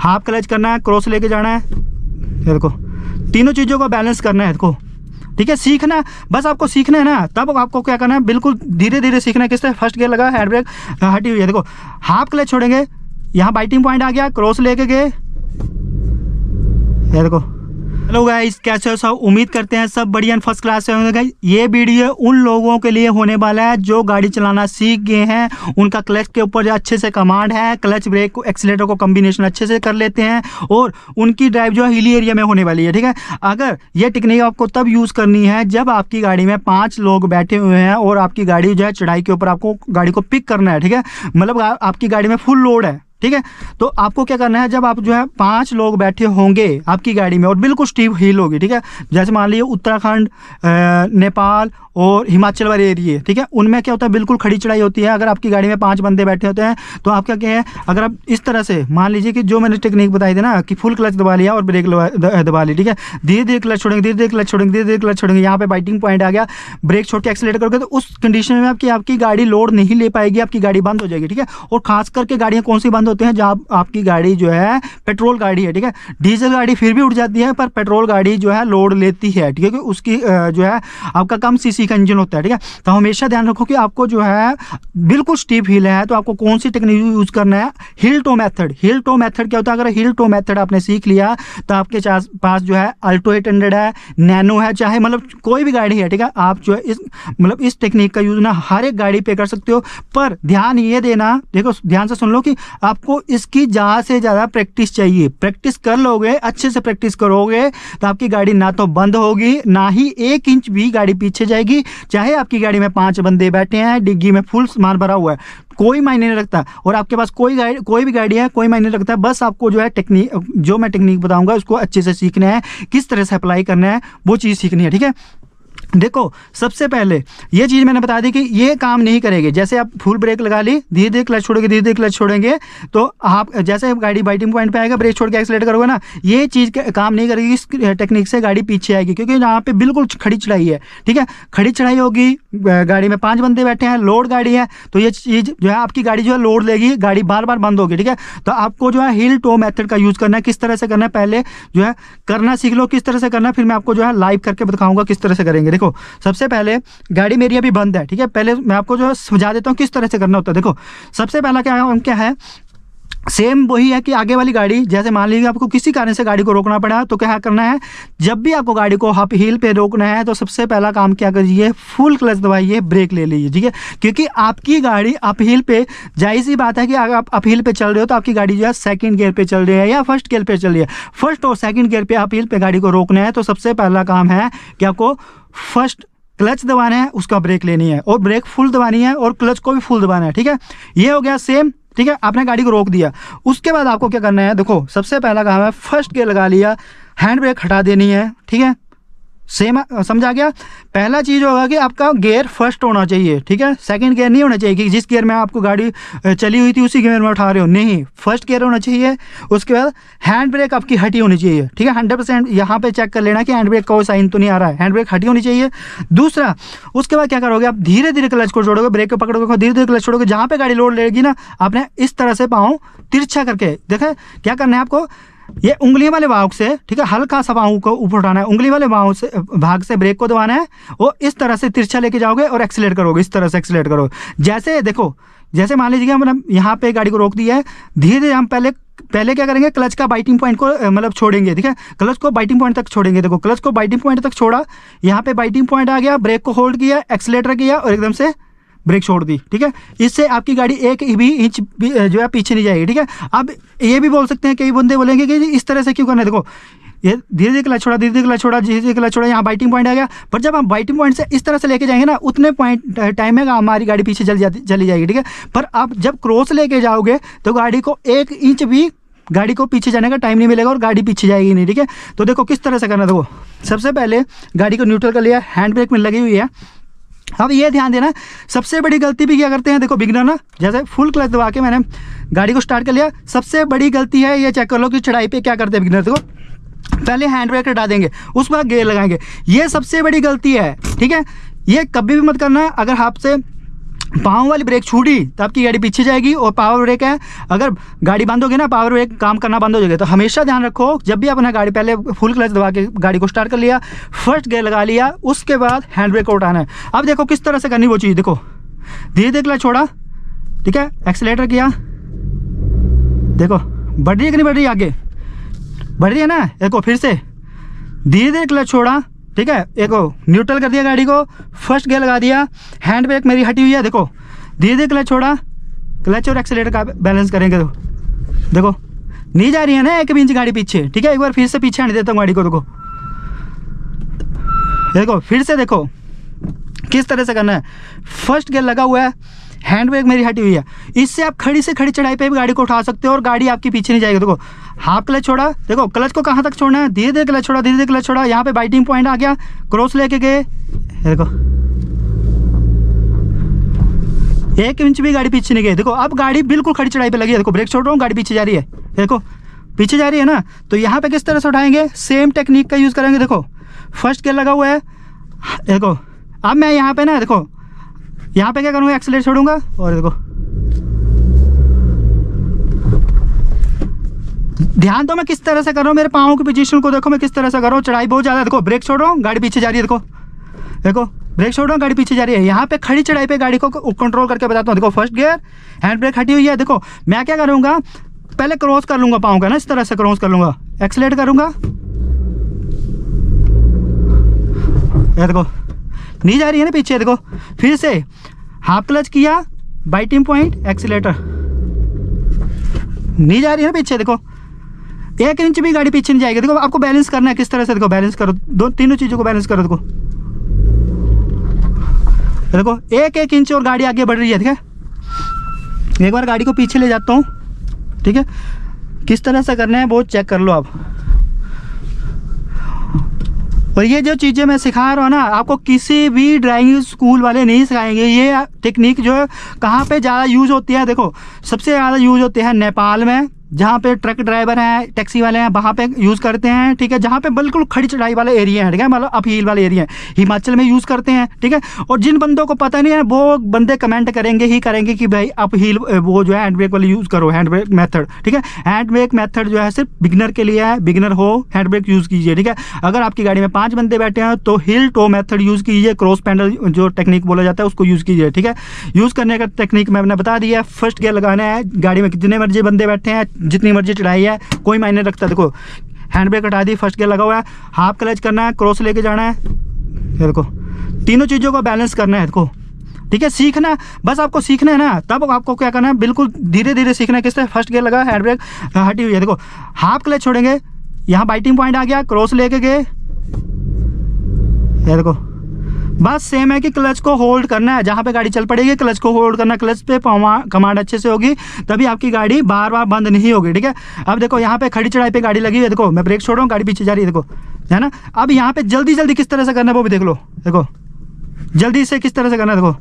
Half clutch करना है, cross लेके जाना है, ये देखो तीनों चीज़ों को बैलेंस करना है देखो, ठीक है। सीखना, बस आपको सीखना है ना, तब आपको क्या करना है, बिल्कुल धीरे धीरे सीखना है। किस तरह फर्स्ट गियर लगा, हैंड ब्रेक हटी हुई है, देखो हाफ क्लच छोड़ेंगे, यहाँ बाइटिंग पॉइंट आ गया, क्रॉस लेके गए, ये देखो। हेलो गाइस, कैसे हो सब? उम्मीद करते हैं सब बढ़िया फर्स्ट क्लास से होंगे गाइस। ये वीडियो उन लोगों के लिए होने वाला है जो गाड़ी चलाना सीख गए हैं, उनका क्लच के ऊपर जो अच्छे से कमांड है, क्लच ब्रेक को एक्सीलेटर को कॉम्बिनेशन अच्छे से कर लेते हैं और उनकी ड्राइव जो है हिली एरिया में होने वाली है, ठीक है। अगर ये टेक्निक आपको तब यूज़ करनी है जब आपकी गाड़ी में 5 लोग बैठे हुए हैं और आपकी गाड़ी जो है चढ़ाई के ऊपर आपको गाड़ी को पिक करना है, ठीक है। मतलब आपकी गाड़ी में फुल लोड है, ठीक है। तो आपको क्या करना है, जब आप जो है 5 लोग बैठे होंगे आपकी गाड़ी में और बिल्कुल स्टीप हिल होगी, ठीक है। जैसे मान लीजिए उत्तराखंड, नेपाल और हिमाचल वाले एरिए, ठीक है, उनमें क्या होता है, बिल्कुल खड़ी चढ़ाई होती है। अगर आपकी गाड़ी में 5 बंदे बैठे होते हैं तो आपका क्या है, अगर आप इस तरह से मान लीजिए कि जो मैंने टेक्निक बताई थी ना कि फुल क्लच दबा लिया और ब्रेक दबा ली, ठीक है, धीरे धीरे क्लच छोड़ेंगे, धीरे धीरे क्लच छोड़ेंगे, धीरे धीरे क्लच छोड़ेंगे, यहाँ पे बाइटिंग पॉइंट आ गया, ब्रेक छोड़ के एक्सीलेटर करोगे तो उस कंडीशन में आपकी गाड़ी लोड नहीं ले पाएगी, आपकी गाड़ी बंद हो जाएगी, ठीक है। और खास करके गाड़ियाँ कौन सी बंद होती हैं, जहाँ आपकी गाड़ी जो है पेट्रोल गाड़ी है, ठीक है। डीजल गाड़ी फिर भी उठ जाती है, पर पेट्रोल गाड़ी जो है लोड लेती है, ठीक है, क्योंकि उसकी जो है आपका कम सीसी का इंजन होता है, ठीक है। तो हमेशा ध्यान रखो कि आपको जो है बिल्कुल स्टीप हिल है तो आपको कौन सी टेक्निक यूज करना है, hill toe method. Hill toe method क्या होता है, अगर हिल टो मेथड आपने सीख लिया तो आपके पास जो है अल्टो 800 है, नैनो है, चाहे मतलब कोई भी गाड़ी है, ठीक है, आप जो है इस टेक्निक का यूज ना हर एक गाड़ी पे कर सकते हो। पर ध्यान ये देना, देखो ध्यान से सुन लो कि आपको इसकी ज़्यादा से ज़्यादा प्रैक्टिस चाहिए। प्रैक्टिस कर लोगे, अच्छे से प्रैक्टिस करोगे तो आपकी गाड़ी ना तो बंद होगी, ना ही 1 इंच भी गाड़ी पीछे जाएगी। चाहे आपकी गाड़ी में 5 बंदे बैठे हैं, डिग्गी में फुल सामान भरा हुआ है, कोई मायने नहीं रखता। और आपके पास कोई भी गाड़ी है, कोई मायने नहीं रखता। बस आपको जो है टेक्निक, जो मैं टेक्निक बताऊंगा उसको अच्छे से सीखना है, किस तरह से अप्लाई करना है वो चीज़ सीखनी है, ठीक है। देखो सबसे पहले ये चीज़ मैंने बता दी कि ये काम नहीं करेगी। जैसे आप फुल ब्रेक लगा ली, धीरे धीरे क्लच छोड़ोगे, धीरे धीरे क्लच छोड़ेंगे तो आप जैसे गाड़ी बाइटिंग पॉइंट पे आएगा, ब्रेक छोड़ के एक्सीलेटर करोगे ना, ये चीज़ काम नहीं करेगी। इस टेक्निक से गाड़ी पीछे आएगी, क्योंकि यहाँ पे बिल्कुल खड़ी चढ़ाई है, ठीक है। खड़ी चढ़ाई होगी, गाड़ी में 5 बंदे बैठे हैं, लोड गाड़ी है, तो ये चीज़ जो है आपकी गाड़ी जो है लोड लेगी, गाड़ी बार बार बंद होगी, ठीक है। तो आपको जो है हिल टो मेथड का यूज़ करना है। किस तरह से करना है पहले जो है करना सीख लो, किस तरह से करना है, फिर मैं आपको जो है लाइव करके दिखाऊंगा किस तरह से करेंगे। देखो सबसे पहले गाड़ी मेरी अभी बंद है, ठीक है, पहले मैं आपको जो है समझा देता हूँ किस तरह से करना होता है। देखो सबसे पहला क्या है, सेम वही है कि आगे वाली गाड़ी, जैसे मान लीजिए आपको किसी कारण से गाड़ी को रोकना पड़ा तो क्या करना है, जब भी आपको गाड़ी को अप हिल पे रोकना है तो सबसे पहला काम क्या करिए, फुल क्लच दबाइए, ब्रेक ले लीजिए, ठीक है। क्योंकि आपकी गाड़ी अप हिल पे, जाहिर सी बात है कि अगर आप अप हिल पे चल रहे हो तो आपकी गाड़ी जो है सेकंड गियर पे चल रही है या फर्स्ट गियर पे चल रही है। फर्स्ट और सेकंड गियर पे अप हिल पे गाड़ी को रोकना है तो सबसे पहला काम है कि आपको फर्स्ट क्लच दबाना है, उसका ब्रेक लेनी है और ब्रेक फुल दबानी है और क्लच को भी फुल दबाना है, ठीक है। ये हो गया सेम, ठीक है। आपने गाड़ी को रोक दिया, उसके बाद आपको क्या करना है, देखो सबसे पहला काम है फर्स्ट गियर लगा लिया, हैंड ब्रेक हटा देनी है, ठीक है। सेम समझा गया। पहला चीज़ होगा कि आपका गियर फर्स्ट होना चाहिए, ठीक है। सेकंड गियर नहीं होना चाहिए कि जिस गियर में आपको गाड़ी चली हुई थी उसी गियर में उठा रहे हो, नहीं, फर्स्ट गियर होना चाहिए। उसके बाद हैंड ब्रेक आपकी हटी होनी चाहिए, ठीक है। 100% यहाँ पे चेक कर लेना कि हैंड ब्रेक का कोई साइन तो नहीं आ रहा है, हैंड ब्रेक हटी होनी चाहिए। दूसरा, उसके बाद क्या करोगे, आप धीरे धीरे क्लच को छोड़ोगे, ब्रेक को पकड़ोगे, धीरे धीरे क्लच छोड़ोगे, जहाँ पे गाड़ी लोड लेगी ना, आपने इस तरह से पाँव तिरछा करके, देखें क्या करना है आपको, ये उंगली वाले भाग से, ठीक है, हल्का सा पाँव को ऊपर उठाना है, उंगली वाले भाग से ब्रेक को दबाना है और इस तरह से तिरछा लेके जाओगे और एक्सीलेट करोगे, इस तरह से एक्सीलेट करोगे। जैसे देखो, जैसे मान लीजिए हमने यहाँ पे गाड़ी को रोक दिया है, धीरे धीरे हम पहले क्या करेंगे, क्लच का बाइटिंग पॉइंट को मतलब छोड़ेंगे, ठीक है, क्लच को बाइटिंग पॉइंट तक छोड़ेंगे। देखो क्लच को बाइटिंग पॉइंट तक छोड़ा, यहाँ पे बाइटिंग पॉइंट आ गया, ब्रेक को होल्ड किया, एक्सीलेटर किया और एकदम से ब्रेक छोड़ दी, ठीक है। इससे आपकी गाड़ी 1 भी इंच जो है पीछे नहीं जाएगी, ठीक है। अब ये भी बोल सकते हैं, कई बंदे बोलेंगे कि इस तरह से क्यों करना है। देखो ये धीरे धीरे क्लच छोड़ा, धीरे धीरे क्लच छोड़ा, धीरे धीरे क्लच छोड़ा, यहाँ बाइटिंग पॉइंट आ गया, पर जब हम बाइटिंग पॉइंट से इस तरह से लेके जाएंगे ना, उतने पॉइंट टाइम में हमारी गाड़ी पीछे चली जाएगी, ठीक है। पर आप जब क्रॉस लेके जाओगे तो गाड़ी को 1 इंच भी गाड़ी को पीछे जाने का टाइम नहीं मिलेगा और गाड़ी पीछे जाएगी नहीं, ठीक है। तो देखो किस तरह से करना, देखो सबसे पहले गाड़ी को न्यूट्रल कर लिया, हैंड ब्रेक में लगी हुई है। अब ये ध्यान देना, सबसे बड़ी गलती भी क्या करते हैं, देखो बिगिनर ना, जैसे फुल क्लच दबा के मैंने गाड़ी को स्टार्ट कर लिया, सबसे बड़ी गलती है ये चेक कर लो कि चढ़ाई पे क्या करते हैं बिगिनर, देखो पहले हैंड ब्रेक हटा देंगे, उस बाद गियर लगाएंगे, ये सबसे बड़ी गलती है, ठीक है। ये कभी भी मत करना। अगर आपसे पाँव वाली ब्रेक छूटी तो आपकी गाड़ी पीछे जाएगी, और पावर ब्रेक है, अगर गाड़ी बंद होगी ना पावर ब्रेक काम करना बंद हो जाएगा। तो हमेशा ध्यान रखो, जब भी अपना गाड़ी पहले फुल क्लच दबा के गाड़ी को स्टार्ट कर लिया, फर्स्ट गियर लगा लिया, उसके बाद हैंड ब्रेक को उठाना है। अब देखो किस तरह से करनी वो चीज़, देखो धीरे धीरे क्लच छोड़ा, ठीक है, एक्सीलेटर किया, देखो बढ़ रही है कि नहीं बढ़ रही है, आगे बढ़ रही है ना। देखो फिर से धीरे धीरे क्लच छोड़ा, ठीक है, देखो न्यूट्रल कर दिया गाड़ी को, फर्स्ट गियर लगा दिया, हैंड ब्रेक मेरी हटी हुई है, देखो धीरे धीरे क्लच छोड़ा, क्लच और एक्सीलेटर का बैलेंस करेंगे। तो देखो नहीं जा रही है ना 1 इंच गाड़ी पीछे, ठीक है, एक बार फिर से पीछे हट देता हूँ गाड़ी को, देखो देखो फिर से देखो किस तरह से करना है। फर्स्ट गियर लगा हुआ है, हैंड ब्रेक मेरी हटी हुई है, इससे आप खड़ी से खड़ी चढ़ाई पे भी गाड़ी को उठा सकते हो और गाड़ी आपकी पीछे नहीं जाएगी। देखो हाफ क्लच छोड़ा, देखो क्लच को कहाँ तक छोड़ना है, धीरे धीरे क्लच छोड़ा, धीरे धीरे क्लच छोड़ा, यहाँ पे बाइटिंग पॉइंट आ गया, क्रॉस लेके गए, देखो 1 इंच भी गाड़ी पीछे नहीं गई। देखो अब गाड़ी बिल्कुल खड़ी चढ़ाई पे लगी है, देखो ब्रेक छोड़ रहा हूँ, गाड़ी पीछे जा रही है, देखो पीछे जा रही है ना। तो यहाँ पे किस तरह से उठाएंगे, सेम टेक्निक का यूज़ करेंगे। देखो फर्स्ट गियर लगा हुआ है, देखो अब मैं यहाँ पे ना, देखो यहाँ पे क्या करूँगा, एक्सीलेटर छोड़ूंगा, और देखो ध्यान दो मैं किस तरह से कर रहा हूँ, मेरे पाँव की पोजीशन को देखो मैं किस तरह से कर रहा हूँ, चढ़ाई बहुत ज़्यादा है, देखो ब्रेक छोड़ रहा हूँ, गाड़ी पीछे जा रही है, देखो देखो ब्रेक छोड़ रहा हूँ, गाड़ी पीछे जा रही है। यहाँ पे खड़ी चढ़ाई पे गाड़ी को कंट्रोल करके बताता हूँ, देखो फर्स्ट गियर, हैंड ब्रेक हटी हुई है, देखो मैं क्या करूँगा, पहले क्रॉस कर लूँगा पाँव का ना, इस तरह से क्रॉस कर लूँगा, एक्सीलेटर करूँगा, देखो नहीं जा रही है ना पीछे, देखो फिर से हाफ क्लच किया, बाइटिंग पॉइंट, एक्सीलेटर, नहीं जा रही है ना पीछे, देखो 1 इंच भी गाड़ी पीछे नहीं जाएगी। देखो आपको बैलेंस करना है किस तरह से, देखो बैलेंस करो, तीनों चीज़ों को बैलेंस करो, देखो देखो 1 इंच और गाड़ी आगे बढ़ रही है, ठीक है। एक बार गाड़ी को पीछे ले जाता हूँ, ठीक है, किस तरह से करना है वो चेक कर लो आप। और ये जो चीज़ें मैं सिखा रहा हूँ ना, आपको किसी भी ड्राइविंग स्कूल वाले नहीं सिखाएंगे। ये टेक्निक जो है कहाँ पे ज़्यादा यूज़ होती है, देखो सबसे ज़्यादा यूज़ होती है नेपाल में, जहाँ पे ट्रक ड्राइवर हैं, टैक्सी वाले हैं, वहाँ पे यूज़ करते हैं, ठीक है, जहाँ पे बिल्कुल खड़ी चढ़ाई वाले एरिया है, ठीक है, मतलब अप हिल वाले एरिया है, हिमाचल में यूज़ करते हैं, ठीक है। और जिन बंदों को पता नहीं है वो बंदे कमेंट करेंगे ही करेंगे कि भाई अप हिल वो जो है हैंड ब्रेक वाले यूज़ करो, हैंड ब्रेक मेथड, ठीक है। हैंड ब्रेक मेथड जो है सिर्फ बिगनर के लिए है, बिगनर हो हैंड ब्रेक यूज़ कीजिए, ठीक है। अगर आपकी गाड़ी में 5 बंदे बैठे हैं तो हिल टो मेथड यूज़ कीजिए, क्रॉस पैडल जो टेक्निक बोला जाता है उसको यूज़ कीजिए, ठीक है। यूज़ करने का टेक्निक मैंने बता दिया है। फर्स्ट गियर लगाना है, गाड़ी में कितने मर्जी बंदे बैठे हैं, जितनी मर्जी चढ़ाई है, कोई मायने रखता है। देखो हैंड ब्रेक हटा दी, फर्स्ट गियर लगा हुआ है, हाफ क्लच करना है, क्रॉस लेके जाना है, देखो तीनों चीज़ों को बैलेंस करना है, देखो ठीक है। सीखना बस आपको सीखना है ना, तब आपको क्या करना है, बिल्कुल धीरे धीरे सीखना है। किस तरह, फर्स्ट गियर लगा, हैंड ब्रेक हटी हुई है, देखो हाफ क्लच छोड़ेंगे, यहाँ बाइटिंग पॉइंट आ गया, क्रॉस लेके गए, ये देखो बस सेम है कि क्लच को होल्ड करना है, जहाँ पे गाड़ी चल पड़ेगी क्लच को होल्ड करना, क्लच पे कमांड अच्छे से होगी तभी आपकी गाड़ी बार बार बंद नहीं होगी, ठीक है। अब देखो यहाँ पे खड़ी चढ़ाई पे गाड़ी लगी हुई है, देखो मैं ब्रेक छोड़ रहा हूँ, गाड़ी पीछे जा रही है, देखो है ना। अब यहाँ पे जल्दी जल्दी किस तरह से करना है वो भी देख लो, देखो जल्दी से किस तरह से करना है, देखो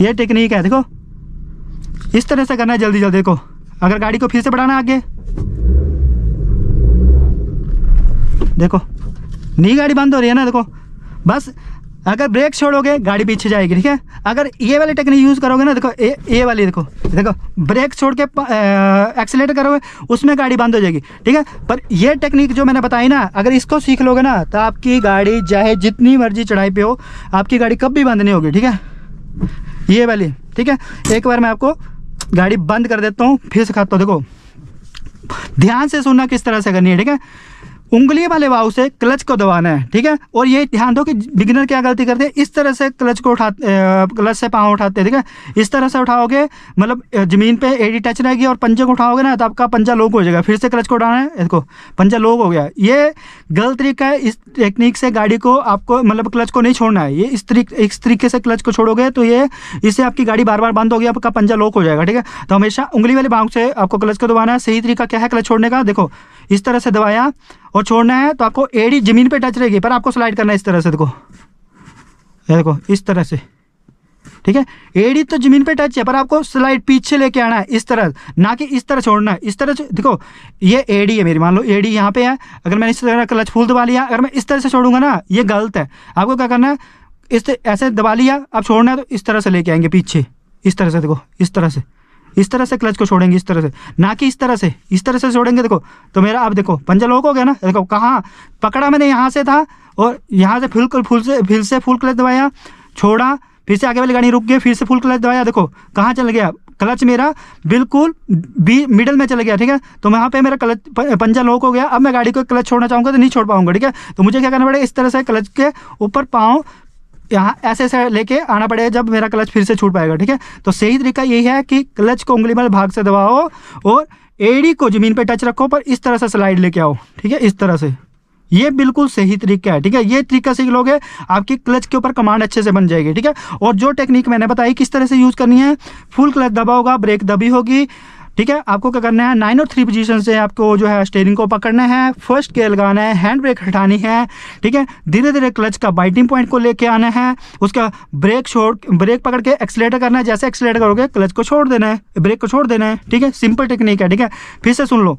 ये टेक्निक है, देखो इस तरह से करना है जल्दी जल्दी। देखो अगर गाड़ी को फिर से बढ़ाना आगे, देखो नई गाड़ी बंद हो रही है ना, देखो बस अगर ब्रेक छोड़ोगे गाड़ी पीछे जाएगी, ठीक है। अगर ये वाली टेक्निक यूज़ करोगे ना, देखो ये वाली, देखो देखो ब्रेक छोड़ के एक्सीलेटर करोगे उसमें गाड़ी बंद हो जाएगी, ठीक है। पर ये टेक्निक जो मैंने बताई ना, अगर इसको सीख लोगे ना तो आपकी गाड़ी चाहे जितनी मर्जी चढ़ाई पे हो, आपकी गाड़ी कभी बंद नहीं होगी, ठीक है। ये वाली, ठीक है। एक बार मैं आपको गाड़ी बंद कर देता हूँ, फिर सिखाता हूँ। देखो ध्यान से सुनना किस तरह से करनी है, ठीक है। उंगली वाले वाव से क्लच को दबाना है, ठीक है। और ये ध्यान दो कि बिगिनर क्या गलती करते हैं, इस तरह से क्लच को क्लच से पाँव उठाते हैं, ठीक है। इस तरह से उठाओगे मतलब ज़मीन पे एडी टच रहेगी, और पंजे को उठाओगे ना तो आपका पंजा लॉक हो जाएगा। फिर से क्लच को उठाना है, देखो पंजा लॉक हो गया। ये गलत तरीका है, इस टेक्निक से गाड़ी को आपको मतलब क्लच को नहीं छोड़ना है। ये इस तरीके से क्लच को छोड़ोगे तो ये इससे आपकी गाड़ी बार बार बंद होगी, आपका पंजा लॉक हो जाएगा, ठीक है। तो हमेशा उंगली वाले भाग से आपको क्लच को दबाना है। सही तरीका क्या है क्लच छोड़ने का, देखो इस तरह से दबाया और छोड़ना है तो आपको एडी जमीन पे टच रहेगी, पर आपको स्लाइड करना है इस तरह से, देखो ये देखो इस तरह से, ठीक है। एडी तो जमीन पे टच है, पर आपको स्लाइड पीछे लेके आना है इस तरह, ना कि इस तरह छोड़ना है। इस तरह से देखो, ये एडी है मेरी, मान लो एडी यहाँ पे है, अगर मैंने इस तरह क्लच फुल दबा लिया, अगर मैं इस तरह से छोड़ूंगा ना, ये गलत है। आपको क्या करना है, ऐसे दबा लिया, अब छोड़ना है तो इस तरह से लेके आएंगे पीछे, इस तरह से, देखो इस तरह से क्लच को छोड़ेंगे, इस तरह से, ना कि इस तरह से छोड़ेंगे। देखो तो मेरा अब देखो पंजा लॉक हो गया ना, देखो कहाँ पकड़ा मैंने, यहाँ से था और यहाँ से फिर से फुल क्लच दबाया, छोड़ा, फिर से आगे वाली गाड़ी रुक गई, फिर से फुल क्लच दबाया, देखो कहाँ चल गया, क्लच मेरा बिल्कुल मिडल में चला गया, ठीक है। तो वहाँ पे मेरा क्लच पंजा लॉक हो गया। अब मैं गाड़ी को क्लच छोड़ना चाहूँगा तो नहीं छोड़ पाऊंगा, ठीक है। तो मुझे क्या करना पड़ेगा, इस तरह से क्लच के ऊपर पाँव यहाँ ऐसे लेके आना पड़ेगा, जब मेरा क्लच फिर से छूट पाएगा, ठीक है। तो सही तरीका यही है कि क्लच को उंगली वाले भाग से दबाओ और एड़ी को जमीन पे टच रखो, पर इस तरह से स्लाइड लेके आओ, ठीक है, इस तरह से। ये बिल्कुल सही तरीका है, ठीक है। ये तरीका सीख लोगे, आपकी क्लच के ऊपर कमांड अच्छे से बन जाएगी, ठीक है। और जो टेक्निक मैंने बताई किस तरह से यूज़ करनी है, फुल क्लच दबा होगा, ब्रेक दबी होगी, ठीक है। आपको क्या करना है, 9 और 3 पोजीशन से आपको जो है स्टीयरिंग को पकड़ना है, फर्स्ट गियर लगाना है, हैंड ब्रेक हटानी है, ठीक है। धीरे धीरे क्लच का बाइटिंग पॉइंट को लेके आना है, उसका ब्रेक पकड़ के एक्सीलरेटर करना है, जैसे एक्सीलरेटर करोगे क्लच को छोड़ देना है, ब्रेक को छोड़ देना है, ठीक है। सिंपल टेक्निक है, ठीक है। फिर से सुन लो,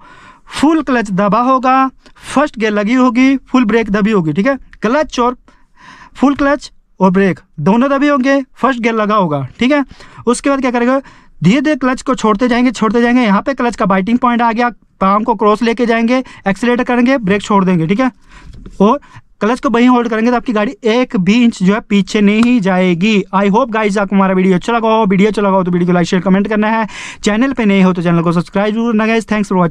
फुल क्लच दबा होगा, फर्स्ट गियर लगी होगी, फुल ब्रेक दबी होगी, ठीक है। क्लच और फुल क्लच और ब्रेक दोनों दबे होंगे, फर्स्ट गियर लगा होगा, ठीक है। उसके बाद क्या करेगा, धीरे धीरे क्लच को छोड़ते जाएंगे, यहाँ पे क्लच का बाइटिंग पॉइंट आ गया, पाम को क्रॉस लेके जाएंगे, एक्सीलरेटर करेंगे, ब्रेक छोड़ देंगे, ठीक है। और क्लच को वहीं होल्ड करेंगे तो आपकी गाड़ी 1 भी इंच जो है पीछे नहीं जाएगी। आई होप गाइज आपको हमारा वीडियो अच्छा लगा हो। तो वीडियो को लाइक शेयर कमेंट करना है। चैनल पे नए हो तो चैनल को सब्सक्राइब जरूर करना गाइज। Thanks for watching.